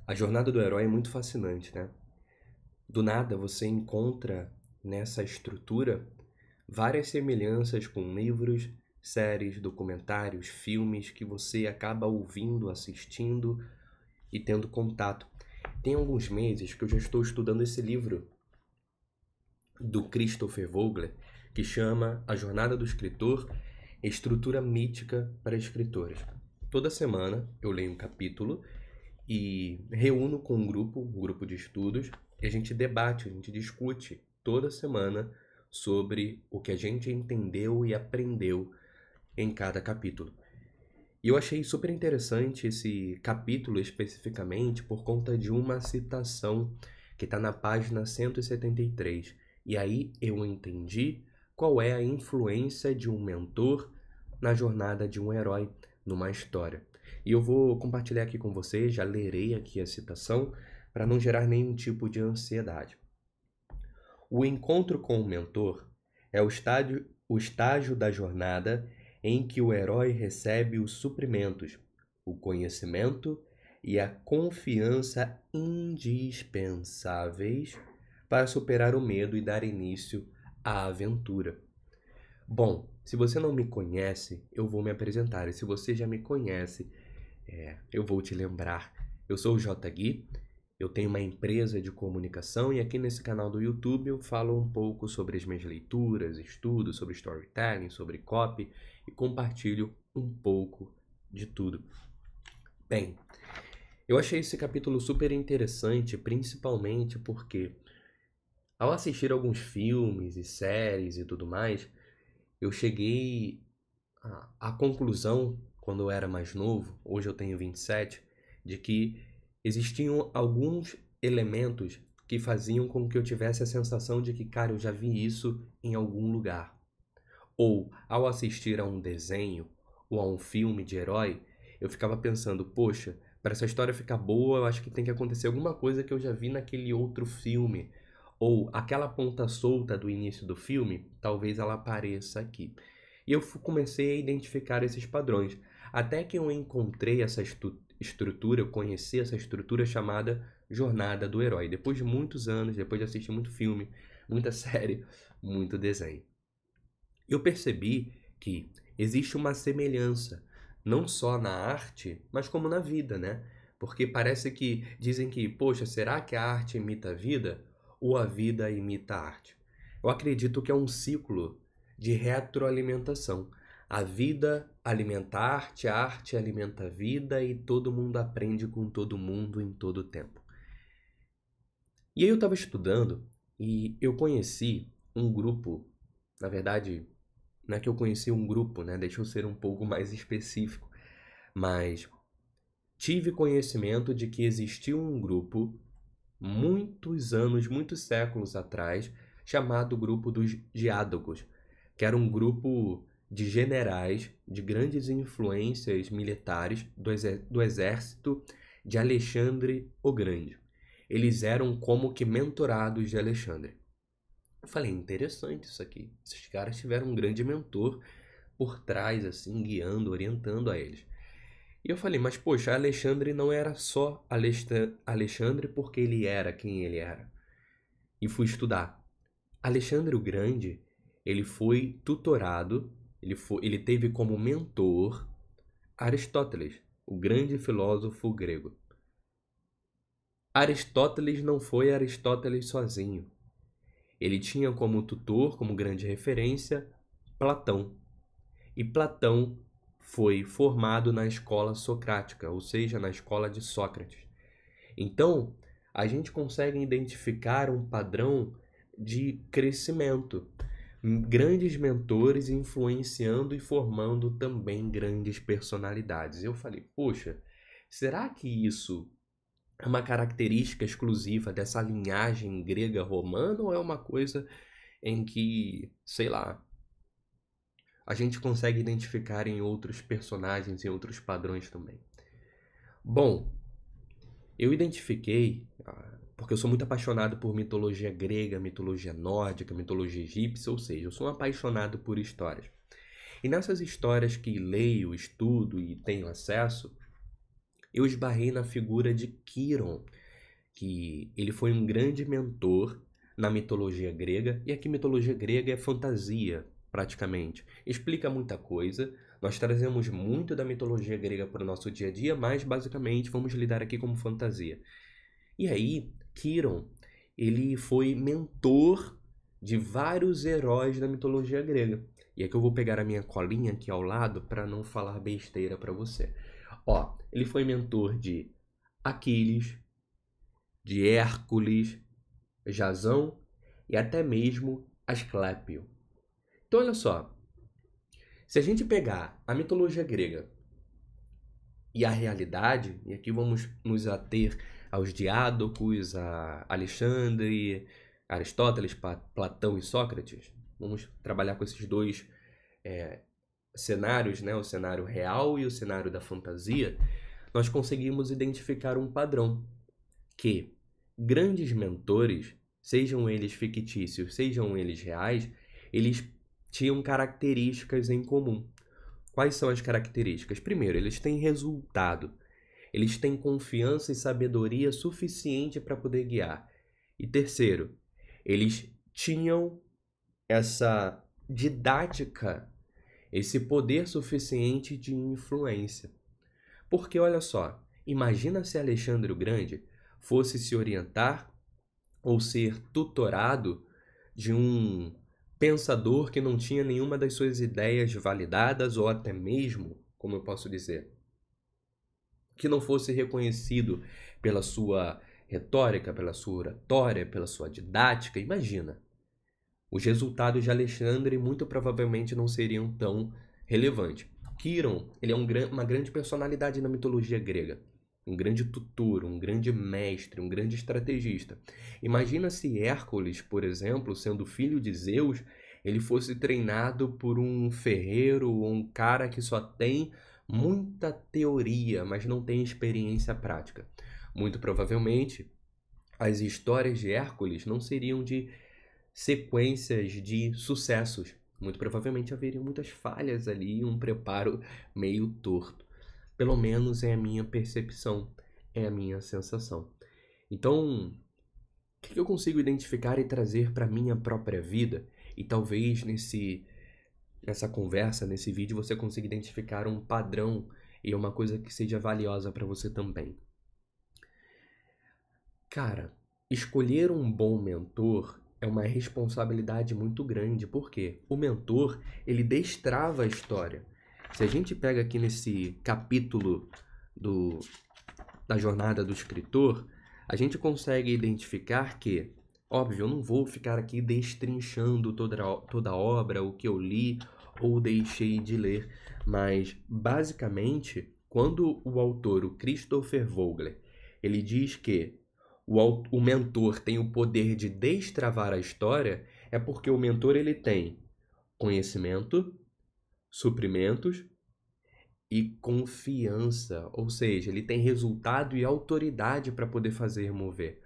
A jornada do herói é muito fascinante, né? Do nada você encontra nessa estrutura várias semelhanças com livros, séries, documentários, filmes que você acaba ouvindo, assistindo e tendo contato. Tem alguns meses que eu já estou estudando esse livro do Christopher Vogler, que chama A Jornada do Escritor, Estrutura Mítica para Escritores. Toda semana eu leio um capítulo e reúno com um grupo de estudos, e a gente debate, a gente discute toda semana sobre o que a gente entendeu e aprendeu em cada capítulo. E eu achei super interessante esse capítulo especificamente por conta de uma citação que está na página 173. E aí eu entendi qual é a influência de um mentor na jornada de um herói numa história. E eu vou compartilhar aqui com vocês, já lerei aqui a citação, para não gerar nenhum tipo de ansiedade. O encontro com o mentor é o estágio da jornada em que o herói recebe os suprimentos, o conhecimento e a confiança indispensáveis para superar o medo e dar início à aventura. Bom, se você não me conhece, eu vou me apresentar. E se você já me conhece, eu vou te lembrar. Eu sou o J. Gui, eu tenho uma empresa de comunicação e aqui nesse canal do YouTube eu falo um pouco sobre as minhas leituras, estudos sobre storytelling, sobre copy e compartilho um pouco de tudo. Bem, eu achei esse capítulo super interessante, principalmente porque ao assistir alguns filmes e séries e tudo mais, eu cheguei à conclusão, quando eu era mais novo, hoje eu tenho 27, de que existiam alguns elementos que faziam com que eu tivesse a sensação de que, cara, eu já vi isso em algum lugar. Ou, ao assistir a um desenho ou a um filme de herói, eu ficava pensando, poxa, para essa história ficar boa, eu acho que tem que acontecer alguma coisa que eu já vi naquele outro filme. Ou aquela ponta solta do início do filme, talvez ela apareça aqui. E eu comecei a identificar esses padrões. Até que eu encontrei essa estrutura, eu conheci essa estrutura chamada Jornada do Herói. Depois de muitos anos, depois de assistir muito filme, muita série, muito desenho. Eu percebi que existe uma semelhança, não só na arte, mas como na vida, né? Porque parece que dizem que, poxa, será que a arte imita a vida ou a vida imita a arte? Eu acredito que é um ciclo de retroalimentação. A vida alimenta a arte alimenta a vida e todo mundo aprende com todo mundo em todo tempo. E aí eu estava estudando e eu conheci um grupo, na verdade, não é que eu conheci um grupo, né? Deixa eu ser um pouco mais específico, mas tive conhecimento de que existia um grupo muitos anos, muitos séculos atrás, chamado Grupo dos Diádogos, que era um grupo de generais de grandes influências militares do exército de Alexandre o Grande. Eles eram como que mentorados de Alexandre. Eu falei, interessante isso aqui. Esses caras tiveram um grande mentor por trás, assim, guiando, orientando a eles. E eu falei, mas poxa, Alexandre não era só Alexandre porque ele era quem ele era. E fui estudar. Alexandre o Grande, ele foi tutorado, ele teve como mentor Aristóteles, o grande filósofo grego. Aristóteles não foi Aristóteles sozinho. Ele tinha como tutor, como grande referência, Platão. E Platão foi formado na escola socrática, ou seja, na escola de Sócrates. Então, a gente consegue identificar um padrão de crescimento. Grandes mentores influenciando e formando também grandes personalidades. Eu falei, poxa, será que isso é uma característica exclusiva dessa linhagem grega romana ou é uma coisa em que, sei lá, a gente consegue identificar em outros personagens e outros padrões também? Bom, eu identifiquei, porque eu sou muito apaixonado por mitologia grega, mitologia nórdica, mitologia egípcia, ou seja, eu sou um apaixonado por histórias. E nessas histórias que leio, estudo e tenho acesso, eu esbarrei na figura de Quiron, que ele foi um grande mentor na mitologia grega, e aqui mitologia grega é fantasia, praticamente. Explica muita coisa, nós trazemos muito da mitologia grega para o nosso dia a dia, mas basicamente vamos lidar aqui como fantasia. E aí, Quiron, ele foi mentor de vários heróis da mitologia grega. E aqui eu vou pegar a minha colinha aqui ao lado para não falar besteira para você. Ó, ele foi mentor de Aquiles, de Hércules, Jasão e até mesmo Asclépio. Então olha só, se a gente pegar a mitologia grega e a realidade, e aqui vamos nos ater aos Diádocos, a Alexandre, Aristóteles, Platão e Sócrates, vamos trabalhar com esses dois cenários, né? O cenário real e o cenário da fantasia, nós conseguimos identificar um padrão, que grandes mentores, sejam eles fictícios, sejam eles reais, eles tinham características em comum. Quais são as características? Primeiro, eles têm resultado. Eles têm confiança e sabedoria suficiente para poder guiar. E terceiro, eles tinham essa didática, esse poder suficiente de influência. Porque olha só, imagina se Alexandre o Grande fosse se orientar ou ser tutorado de um pensador que não tinha nenhuma das suas ideias validadas, ou até mesmo, como eu posso dizer, que não fosse reconhecido pela sua retórica, pela sua oratória, pela sua didática. Imagina, os resultados de Alexandre muito provavelmente não seriam tão relevantes. Quiron, ele é uma grande personalidade na mitologia grega, um grande tutor, um grande mestre, um grande estrategista. Imagina se Hércules, por exemplo, sendo filho de Zeus, ele fosse treinado por um ferreiro ou um cara que só tem muita teoria, mas não tem experiência prática. Muito provavelmente, as histórias de Hércules não seriam de sequências de sucessos. Muito provavelmente haveriam muitas falhas ali, um preparo meio torto. Pelo menos é a minha percepção, é a minha sensação. Então, o que eu consigo identificar e trazer para a minha própria vida? E talvez nessa conversa, nesse vídeo, você consiga identificar um padrão e uma coisa que seja valiosa para você também. Cara, escolher um bom mentor é uma responsabilidade muito grande, porque o mentor, ele destrava a história. Se a gente pega aqui nesse capítulo da jornada do escritor, a gente consegue identificar que, óbvio, eu não vou ficar aqui destrinchando toda a obra, o que eu li ou deixei de ler, mas, basicamente, quando o autor, o Christopher Vogler, ele diz que o mentor tem o poder de destravar a história, é porque o mentor ele tem conhecimento, suprimentos e confiança, ou seja, ele tem resultado e autoridade para poder fazer mover.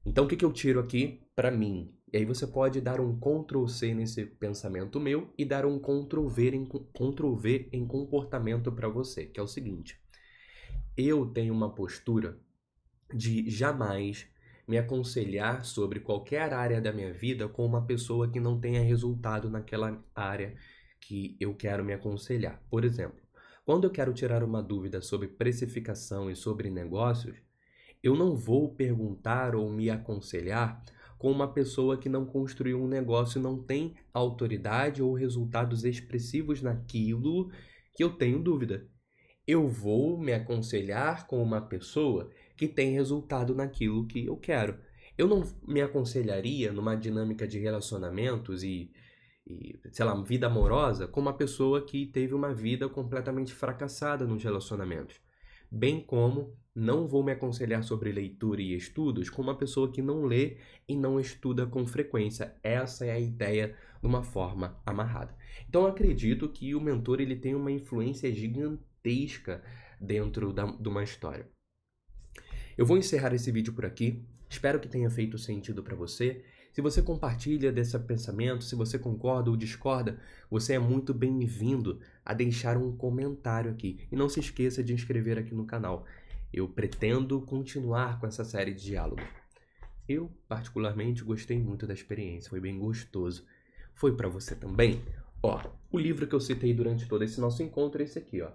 Então, o que eu tiro aqui para mim? E aí você pode dar um Ctrl+C nesse pensamento meu e dar um Ctrl+V em comportamento para você, que é o seguinte: eu tenho uma postura de jamais me aconselhar sobre qualquer área da minha vida com uma pessoa que não tenha resultado naquela área que eu quero me aconselhar. Por exemplo, quando eu quero tirar uma dúvida sobre precificação e sobre negócios, eu não vou perguntar ou me aconselhar com uma pessoa que não construiu um negócio e não tem autoridade ou resultados expressivos naquilo que eu tenho dúvida. Eu vou me aconselhar com uma pessoa que tem resultado naquilo que eu quero. Eu não me aconselharia numa dinâmica de relacionamentos e sei lá, vida amorosa com uma pessoa que teve uma vida completamente fracassada nos relacionamentos. Bem como não vou me aconselhar sobre leitura e estudos com uma pessoa que não lê e não estuda com frequência. Essa é a ideia de uma forma amarrada. Então eu acredito que o mentor ele tem uma influência gigantesca dentro de uma história. Eu vou encerrar esse vídeo por aqui. Espero que tenha feito sentido para você. Se você compartilha desse pensamento, se você concorda ou discorda, você é muito bem-vindo a deixar um comentário aqui. E não se esqueça de inscrever aqui no canal. Eu pretendo continuar com essa série de diálogos. Eu, particularmente, gostei muito da experiência, foi bem gostoso. Foi para você também? Ó, o livro que eu citei durante todo esse nosso encontro é esse aqui, ó.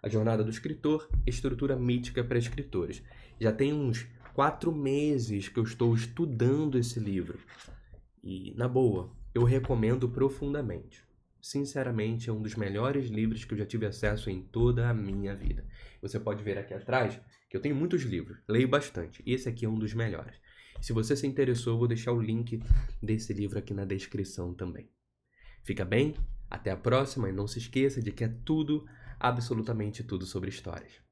A Jornada do Escritor, Estrutura Mítica para Escritores. Já tem uns 4 meses que eu estou estudando esse livro. E, na boa, eu recomendo profundamente. Sinceramente, é um dos melhores livros que eu já tive acesso em toda a minha vida. Você pode ver aqui atrás que eu tenho muitos livros, leio bastante. E esse aqui é um dos melhores. Se você se interessou, eu vou deixar o link desse livro aqui na descrição também. Fica bem? Até a próxima e não se esqueça de que é tudo, absolutamente tudo sobre histórias.